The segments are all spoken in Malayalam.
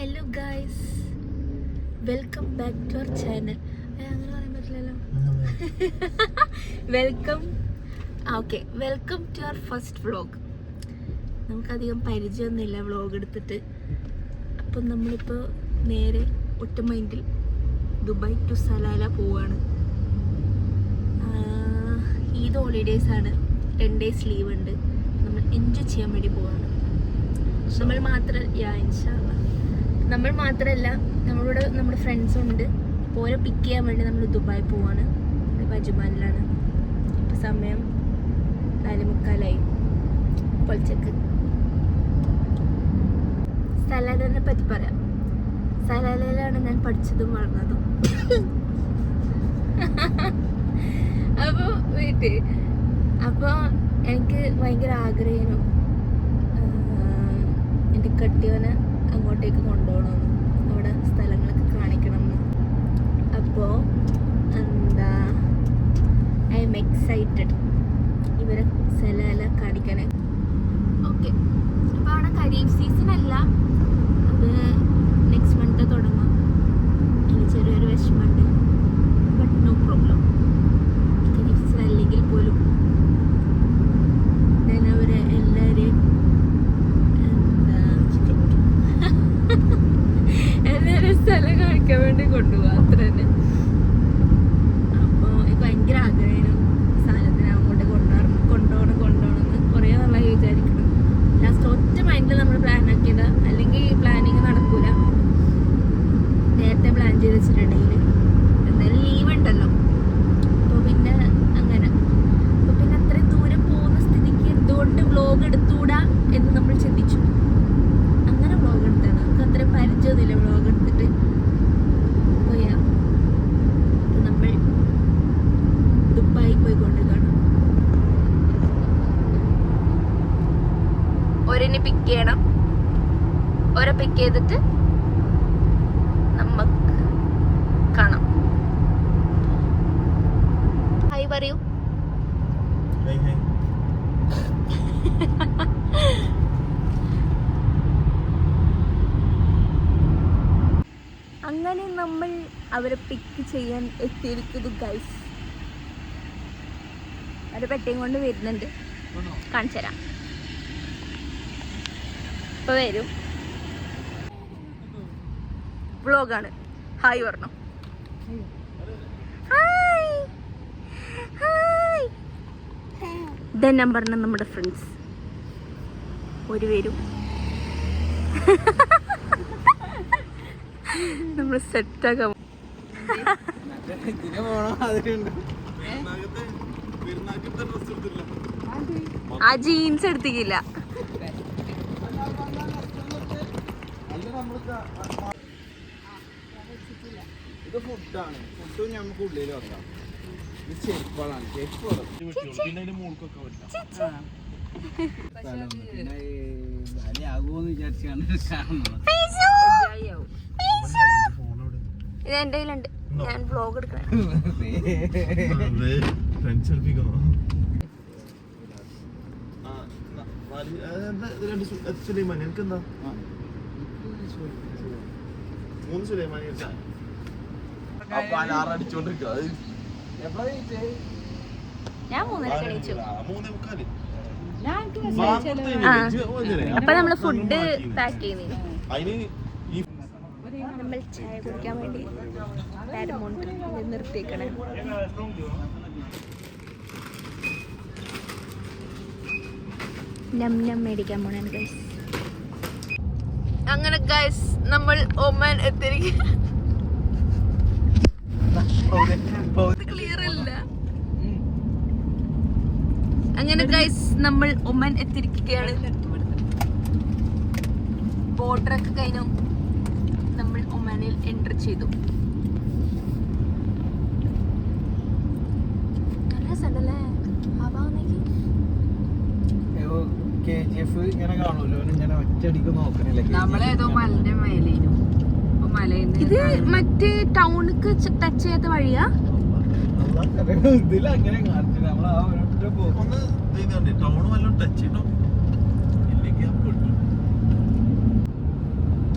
Hello guys, welcome back to our channel. അങ്ങനെ പറയാൻ പറ്റില്ലല്ലോ. Welcome to our first vlog. നമുക്കധികം പരിചയമൊന്നുമില്ല വ്ളോഗ് എടുത്തിട്ട്. അപ്പം നമ്മളിപ്പോൾ നേരെ ഒറ്റ മൈൻഡിൽ ദുബായ് ടു സലാല പോവാണ്. ഈദ് ഹോളിഡേയ്സ് ആണ്, 10 days ലീവ് ഉണ്ട്. നമ്മൾ എൻജോയ് ചെയ്യാൻ വേണ്ടി പോവാണ്. നമ്മൾ മാത്രമല്ല, നമ്മളോട് നമ്മുടെ ഫ്രണ്ട്സും ഉണ്ട്. അപ്പോൾ ഓരോ പിക്ക് ചെയ്യാൻ വേണ്ടി നമ്മൾ ദുബായ് പോവാണ്. ഇപ്പോൾ അജ്മാനിലാണ്. ഇപ്പോൾ സമയം 4:45 പൊളിച്ചക്ക്. സലാലനെ പറ്റി പറയാം. സലാലയിലാണ് ഞാൻ പഠിച്ചതും വളർന്നതും. അപ്പോൾ എനിക്ക് ഭയങ്കര ആഗ്രഹമായിരുന്നു എൻ്റെ കെട്ടിയവനെ അങ്ങോട്ടേക്ക് കൊണ്ടുപോകണമെന്ന്, അവിടെ സ്ഥലങ്ങളൊക്കെ കാണിക്കണമെന്ന്. അപ്പോൾ ഐ എം എക്സൈറ്റഡ് ഇവരെ സലാല കാണിക്കാനേ. ഓക്കെ, അപ്പോൾ അവിടെ ഖരീഫ് സീസൺ അല്ല, അത് നെക്സ്റ്റ് മന്ത് തുടങ്ങാം. എനിക്ക് ചെറിയൊരു വിഷമമുണ്ട്, ബട്ട് നോ പ്രോബ്ലം. ഖരീഫ് സീസൺ അല്ലെങ്കിൽ പോലും ഞാൻ അവരെ എല്ലാവരെയും സ്ഥലം കാണിക്കാൻ വേണ്ടി കൊണ്ടുപോകാം, അത്ര തന്നെ. അപ്പോൾ എനിക്ക് ഭയങ്കര ആഗ്രഹമായിരുന്നു സാധനത്തിന് അങ്ങോട്ട് കൊണ്ടുപോകണമെന്ന് കുറേ നാളായി വിചാരിക്കണം. ലാസ്റ്റ് ഒറ്റ മൈൻഡിൽ നമ്മൾ പ്ലാൻ ആക്കിയത്, അല്ലെങ്കിൽ പ്ലാനിങ് നടക്കൂല. നേരത്തെ പ്ലാൻ ചെയ്ത് വെച്ചിട്ടുണ്ടെങ്കിൽ എന്തായാലും ലീവ് ഉണ്ടല്ലോ. അപ്പോൾ പിന്നെ അങ്ങനെ, അപ്പോൾ പിന്നെ അത്രയും ദൂരം പോകുന്ന സ്ഥിതിക്ക് എന്തുകൊണ്ട് വ്ളോഗ് എടുത്തുകൂടാ എന്ന് നമ്മൾ ചിന്തിച്ചു. അങ്ങനെ വ്ളോഗ് എടുത്താണ്. നമുക്ക് അത്രയും പരിചയമൊന്നുമില്ല വ്ളോഗ് എടുത്തിട്ട്. നമ്മൾ ദുബായി പോയിക്കൊണ്ട് കാണാം. ഒരെന്നെ പിക്ക് ചെയ്യണം. ഒരെ പിക്ക് ചെയ്തിട്ട് നമുക്ക് കാണാം. ഹായ് പറയൂ. അങ്ങനെ നമ്മൾ അവരെ പിക്ക് ചെയ്യാൻ എത്തിയിരിക്കുന്നു ഗൈസ്. അവരെ പെട്ടിയും കൊണ്ട് വരുന്നുണ്ട്, കാണിച്ചു തരാം. ഇപ്പൊ വരും. വ്ളോഗാണ്. ഹായ് പറഞ്ഞോ. Hi hi. ഇതാ ഞാൻ പറഞ്ഞ നമ്മുടെ ഫ്രണ്ട്സ് ഒരു വരും. നമ്മൾ സെറ്റാക്കാം. ആ ജീൻസ് എടുത്തിക്കില്ല. ഇത് ഫുഡാണ്. ഫുഡ് നമുക്ക് ഉള്ളിൽ വെക്കാം. ഇത് ചെരുപ്പാണ്. ആകുമെന്ന് വിചാരിച്ചാണ് ഇത് എൻ്റെ കയ്യിലുണ്ട്. ഞാൻ വ്ളോഗ് എടുക്കണം. ഞാൻ 3:30 കഴിച്ചു. അപ്പൊ നമ്മള് ഫുഡ് പാക്ക് ചെയ്യുന്നില്ല. നമ്മൾ ചായ കുടിക്കാൻ വേണ്ടി പാരമൗണ്ട് നിർത്തിയേക്കണേ. മേടിക്കാൻ പോണേ ഗൈസ്. അങ്ങനെ ഗൈസ് നമ്മൾ ഒമാൻ എത്തിയിരിക്കും. ക്ലിയർ അല്ല. അങ്ങനെ ഗൈസ് നമ്മൾ ഒമാൻ എത്തിയിരിക്കുകയാണ്. ബോർഡറൊക്കെ കഴിഞ്ഞു. നമ്മൾ ഒമാനിൽ എൻ്റർ ചെയ്തു. നല്ല രസമുണ്ടല്ലേ ആ ഭാഗത്തേക്ക്. നമ്മളേതോ മലന്റെ മേലേനു. ഇത് മറ്റേ ടൗണിക്ക് ടച്ച് ചെയ്യാത്ത വഴിയാ.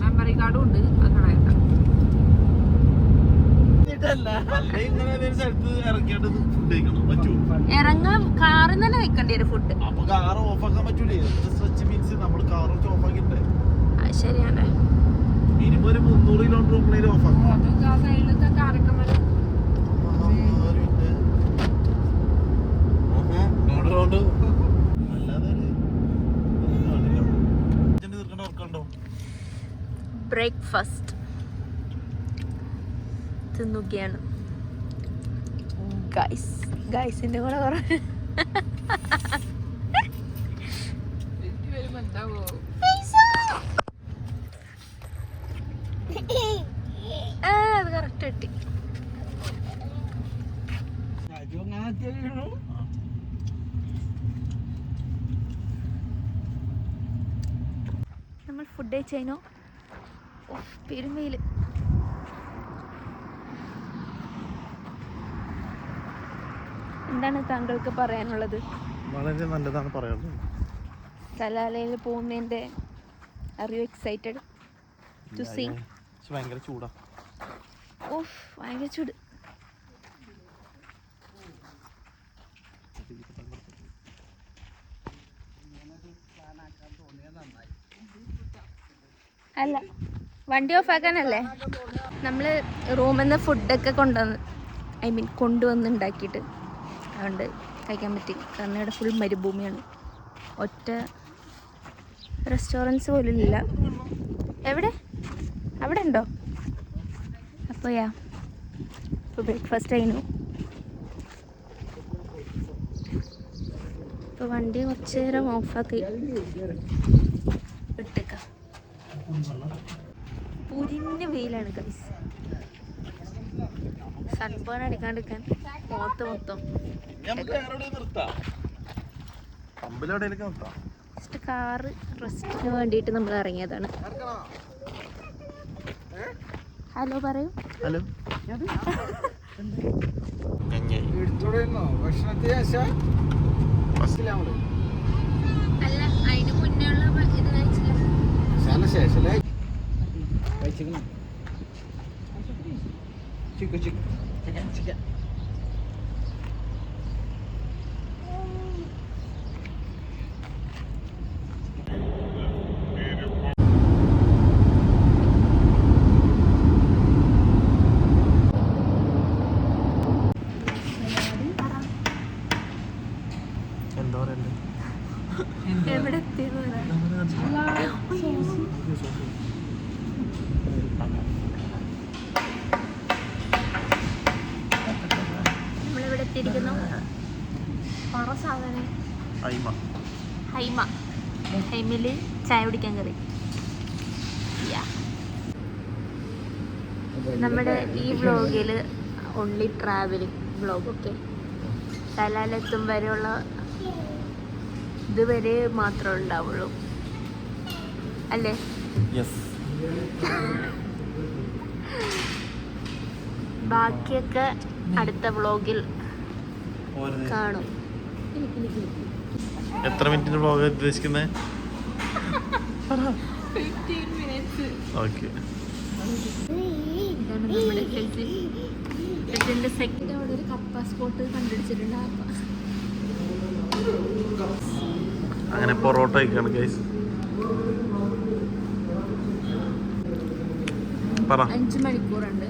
മെമ്മറി കാർഡും ഉണ്ട്. ഇങ്ങനെ ഏതെങ്കിലും സ്ഥലത്ത് ഇറക്കിയിട്ട് ഫുഡ് കഴിക്കണം പറ്റുമോ? ഇറങ്ങാൻ കാറിൽ തന്നെ വെക്കേണ്ടി വരും ഫുഡ്. അപ്പൊ കാർ ഓഫ് ആക്കാൻ പറ്റൂലേ? സ്ട്രെച്ച് മീൻസ് നമ്മൾ കാർ ഓഫ് ആക്കിട്ടെ ശരിയാണ്. മിനിമം ഒരു 300 കിലോമീറ്റർ മുകളിൽ ഓഫ് ആക്കണം. ബ്രേക്ക്ഫാസ്റ്റ് തിന്നുകയാണ് ഗൈസിന്റെ കൂടെ കുറെ അത് കറക്റ്റ് കിട്ടി. നമ്മൾ ഫുഡ് കഴിച്ചതിനോ പെരുമയില് എന്താണ് താങ്കൾക്ക് പറയാനുള്ളത്? വളരെ നല്ലതാണ് പറയാനുള്ളത്. സലാലയിൽ പോകുന്നതിന്റെ are you excited to see? ഭയങ്കര ചൂടാ. ഓഫ് ഭയങ്കര ചൂട്. അല്ല വണ്ടി ഓഫ് ആക്കാനല്ലേ നമ്മൾ റൂമിൽ നിന്ന് ഫുഡൊക്കെ കൊണ്ടുവന്ന് ഉണ്ടാക്കിയിട്ട് അതുകൊണ്ട് കഴിക്കാൻ പറ്റി. കാരണം ഇവിടെ ഫുൾ മരുഭൂമിയാണ്, ഒറ്റ റെസ്റ്റോറൻറ്റ്സ് പോലും ഇല്ല. എവിടെ അവിടെ ഉണ്ടോ? അപ്പോൾ ഇപ്പോൾ ബ്രേക്ക്ഫാസ്റ്റ് കഴിഞ്ഞു. ഇപ്പോൾ വണ്ടി കുറച്ച് നേരം ഓഫാക്കി ഇട്ടേക്കാം. പുരിഞ്ഞ വെയിലാണ് ഗൈസ്. സൺബേൺ അടിക്കാണ്ടിരിക്കാൻ മുഖത്ത് മൊത്തം ജസ്റ്റ് കാറ് റെസ്റ്റിന് വേണ്ടിയിട്ട് നമ്മൾ ഇറങ്ങിയതാണ്. ഹലോ പറയൂ. ഹലോ അല്ല അതിന് മുന്നേ ഉള്ള ഇത് കഴിച്ചില്ല. എന്താ പറയണ്ടേ? എവിടെ എത്തിയെന്ന് പറയാം. നമ്മളിവിടെ എത്തിയിരിക്കുന്നു. പറ സാധനം ഹൈമയില് ചായ കുടിക്കാൻ കയറി. നമ്മുടെ ഈ വ്ളോഗിൽ ഓൺലി ട്രാവലിംഗ് വ്ളോഗ്. ഓക്കെ, സലാലെത്തും വരെയുള്ള ഇതുവരെ മാത്രമേ ഉണ്ടാവുള്ളൂ അല്ലേ? ബാക്കിയൊക്കെ അടുത്ത വ്ളോഗിൽ കാണും. എത്ര മിനിറ്റിന്റെ വ്ളോഗ് ഉദ്ദേശിക്കുന്നത്? ഓക്കെ, ഇതാണ് നമ്മുടെ കസിന്റെ സെക്കൻഡ്. അവിടെ ഒരു കപ്പ സ്പോട്ട് കണ്ടുപിടിച്ചിട്ടുണ്ട്. അങ്ങനെ പൊറോട്ട കഴിക്കാണ് ഗൈസ്. 5 മണിക്കൂറുണ്ട്,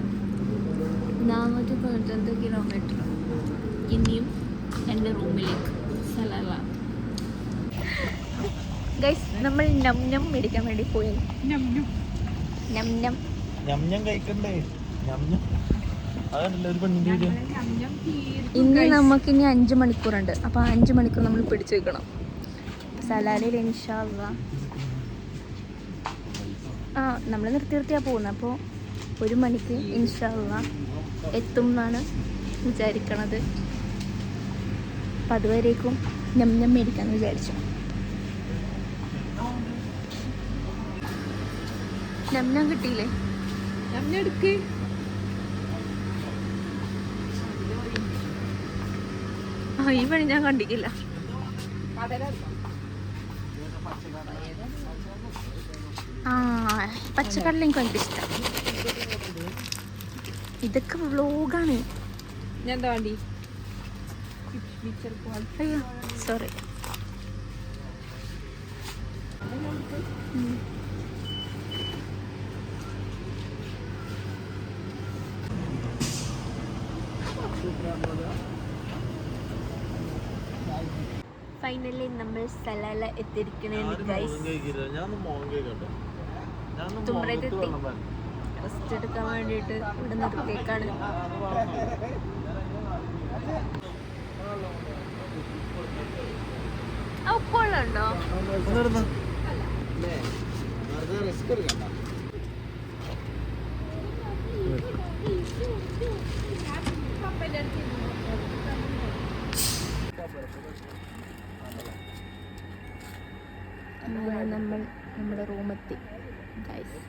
495 കിലോമീറ്റർ ഇനിയും എൻ്റെ റൂമിലേക്ക് സലാല. ഗൈസ് നമ്മൾ നം മേടിക്കാൻ വേണ്ടി പോയത്. നം കഴിക്കണ്ടേ? അതല്ല ഒരു പെണ്ണിന്റെ വീഡിയോ. ഇനി നമുക്കിനി 5 മണിക്കൂറുണ്ട്. അപ്പോൾ 5 മണിക്കൂർ നമ്മൾ പിടിച്ചു വെക്കണം സലാലയിൽ ഇൻഷാ അല്ലാഹ്. നമ്മൾ നിർത്തിയാണ് പോകുന്നത്. അപ്പോൾ 1 മണിക്ക് ഇൻഷാ അല്ലാഹ് എത്തും എന്നാണ് വിചാരിക്കണത്. അപ്പം അതുവരേക്കും നം മേടിക്കാമെന്ന് വിചാരിച്ചു. നം കിട്ടിയില്ലേ? എടുക്ക്. ഈ പണി ഞാൻ കണ്ടിട്ടില്ല. പച്ചക്കടല എനിക്ക് ഭയങ്കര ഇഷ്ടം. ഇതൊക്കെ വ്ളോഗാണ്. ഞാൻ എന്താ വേണ്ടി അയ്യോ സോറി ഫൈനലി നമ്മൾ സ്ഥലം എത്തിയിരിക്കണേന്ന് ഗൈസ്. തുമ്പറത്തെത്തി റെസ്റ്റ് എടുക്കാൻ വേണ്ടിയിട്ട് ഇവിടെ നിർത്തിയേക്കാണ്. ഉപ്പുള്ളോ? റിസ്ക് എടുക്കണ്ട. നമ്മൾ നമ്മുടെ റൂമെത്തി ഗൈസ്.